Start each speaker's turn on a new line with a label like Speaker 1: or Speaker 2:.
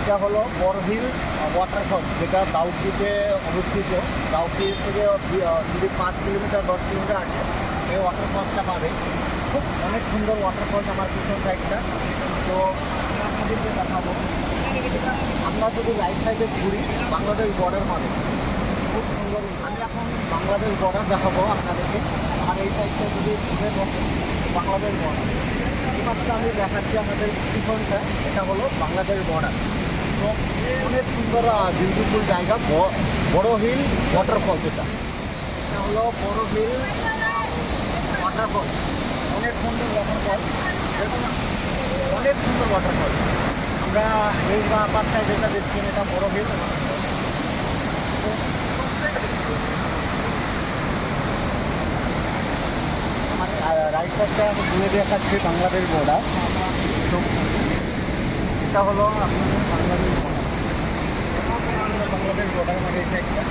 Speaker 1: এটা হলো বড়হিল ওয়াটারফল, যেটা দাউদপুরে অবস্থিত। দাউদপুর থেকে যদি 5 কিলোমিটার 10 কিলোমিটার আছে এই ওয়াটারফলসটা পাবে। খুব অনেক সুন্দর ওয়াটারফলস আমার পিছন সাইডটা। তো আপনাদেরকে দেখাবো, আমরা যদি রাইট সাইডে ঘুরি বাংলাদেশ বর্ডার মানে খুব সুন্দর। আমি এখন বাংলাদেশ বর্ডার দেখাবো আপনাদেরকে। আর এই সাইডটা যদি ঘুরে বসে বাংলাদেশ বর্ডার, এইমাত্র আমি দেখাচ্ছি আমাদের পিছনটা, এটা হলো বাংলাদেশ বর্ডার। তো অনেক সুন্দর বিউটিফুল জায়গা, বড়হিল ওয়াটারফল। এটা হলো বড়হিল ওয়াটারফল, অনেক সুন্দর ওয়াটারফল, অনেক সুন্দর ওয়াটারফল। আমরা এই পাঁচ সাইড যেটা দেখছেন এটা বড়হিল। মানে রাইট সাইডটা আমি ঘুরে দেখাচ্ছি বাংলাদেশ বর্ডার। এটা হলো আপনাদের বাংলাদেশ বর্ডার, বাংলাদেশ বর্ডার মানে এই সাইডটা।